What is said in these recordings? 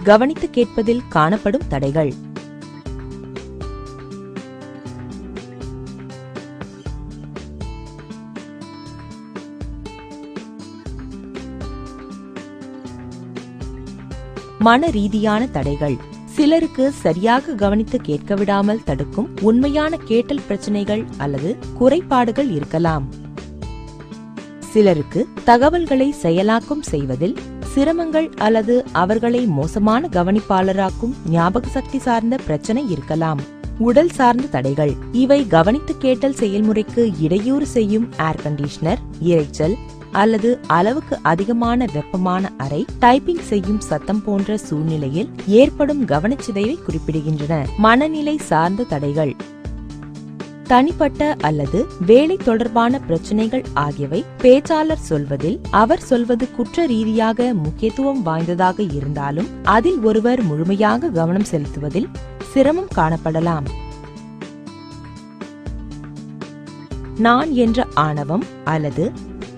கவனித்து கேட்பதில் காணப்படும் தடைகள். மன ரீதியான தடைகள். சிலருக்கு சரியாக கவனித்து கேட்க விடாமல் தடுக்கும் உண்மையான கேட்டல் பிரச்சனைகள் அல்லது குறைபாடுகள் இருக்கலாம். சிலருக்கு தகவல்களை செயலாக்கம் செய்வதில் சிரமங்கள் அல்லது அவர்களை மோசமான கவனிப்பாளராக்கும் ஞாபக சக்தி சார்ந்த பிரச்சனை இருக்கலாம். உடல் சார்ந்த தடைகள். இவை கவனித்து கேட்டல் செயல்முறைக்கு இடையூறு செய்யும் ஏர் கண்டிஷனர், இரைச்சல் அல்லது அளவுக்கு அதிகமான வெப்பமான அறை, டைப்பிங் செய்யும் சத்தம் போன்ற சூழ்நிலையில் ஏற்படும் கவனச்சிதைவை குறிப்பிடுகின்றன. மனநிலை சார்ந்த தடைகள். தனிப்பட்ட அல்லது வேலை தொடர்பான பிரச்சனைகள் ஆகியவை. பேச்சாளர் சொல்வதில் அவர் சொல்வது குற்ற ரீதியாக முக்கியத்துவம் வாய்ந்ததாக இருந்தாலும் அதில் ஒருவர் முழுமையாக கவனம் செலுத்துவதில் சிரமம் காணப்படலாம். நான் என்ற ஆணவம் அல்லது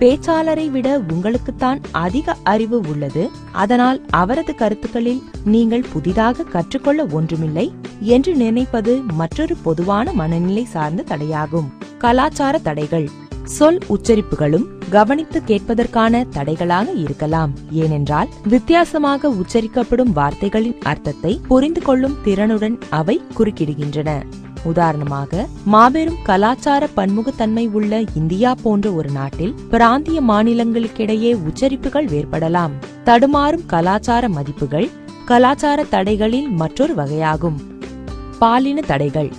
பேச்சாளரை விட உங்களுக்குத்தான் அதிக அறிவு உள்ளது, அதனால் அவரது கருத்துக்களில் நீங்கள் புதிதாக கற்றுக்கொள்ள ஒன்றுமில்லை என்று நினைப்பது மற்றொரு பொதுவான மனநிலை சார்ந்த தடையாகும். கலாச்சார தடைகள். சொல் உச்சரிப்புகளும் கவனித்து கேட்பதற்கான தடைகளாக இருக்கலாம். ஏனென்றால் வித்தியாசமாக உச்சரிக்கப்படும் வார்த்தைகளின் அர்த்தத்தை புரிந்து கொள்ளும் திறனுடன் அவை குறுக்கிடுகின்றன. உதாரணமாக, மாபெரும் கலாச்சார பன்முகத்தன்மை உள்ள இந்தியா போன்ற ஒரு நாட்டில் பிராந்திய மாநிலங்களுக்கிடையே உச்சரிப்புகள் வேறுபடலாம். தடுமாறும் கலாச்சார மதிப்புகள் கலாச்சார தடைகளில் மற்றொரு வகையாகும். பாலின தடைகள்.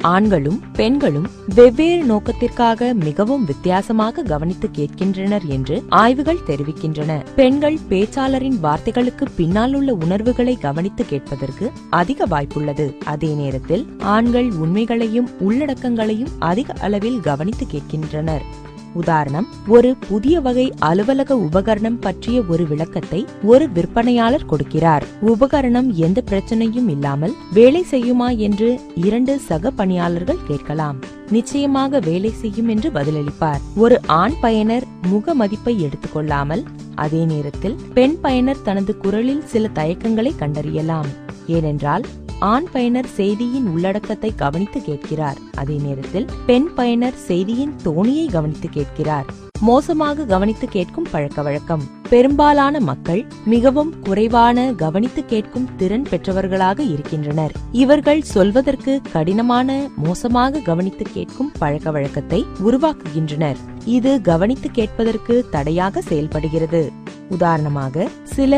ஆண்களும் பெண்களும் வெவ்வேறு நோக்கத்திற்காக மிகவும் வித்தியாசமாக கவனித்து கேட்கின்றனர் என்று ஆய்வுகள் தெரிவிக்கின்றன. பெண்கள் பேச்சாளரின் வார்த்தைகளுக்கு பின்னால் உள்ள உணர்வுகளை கவனித்து கேட்பதற்கு அதிக வாய்ப்புள்ளது. அதே நேரத்தில் ஆண்கள் உண்மைகளையும் உள்ளடக்கங்களையும் அதிக அளவில் கவனித்து கேட்கின்றனர். உதாரணம், ஒரு புதிய வகை அலுவலக உபகரணம் பற்றிய ஒரு விளக்கத்தை ஒரு விற்பனையாளர் கொடுக்கிறார். உபகரணம் எந்த பிரச்சனையும் இல்லாமல் வேலை செய்யுமா என்று 2 சக பணியாளர்கள் கேட்கலாம். நிச்சயமாக வேலை செய்யும் என்று பதிலளிப்பார். ஒரு ஆண் பயனர் முக மதிப்பை எடுத்துக்கொள்ளாமல் அதே நேரத்தில் பெண் பயனர் தனது குரலில் சில தயக்கங்களை கண்டறியலாம். ஏனென்றால் ஆண் பயனர் செய்தியின் உள்ளடக்கத்தை கவனித்து கேட்கிறார், அதே நேரத்தில் பெண் பயனர் செய்தியின் தோணியை கவனித்து கேட்கிறார். மோசமாக கவனித்து கேட்கும் பழக்க வழக்கம். பெரும்பாலான மக்கள் மிகவும் குறைவான கவனித்து கேட்கும் திறன் பெற்றவர்களாக இருக்கின்றனர். இவர்கள் சொல்வதற்கு கடினமான மோசமாக கவனித்து கேட்கும் பழக்க வழக்கத்தை உருவாக்குகின்றனர். இது கவனித்து கேட்பதற்கு தடையாக செயல்படுகிறது. உதாரணமாக, சில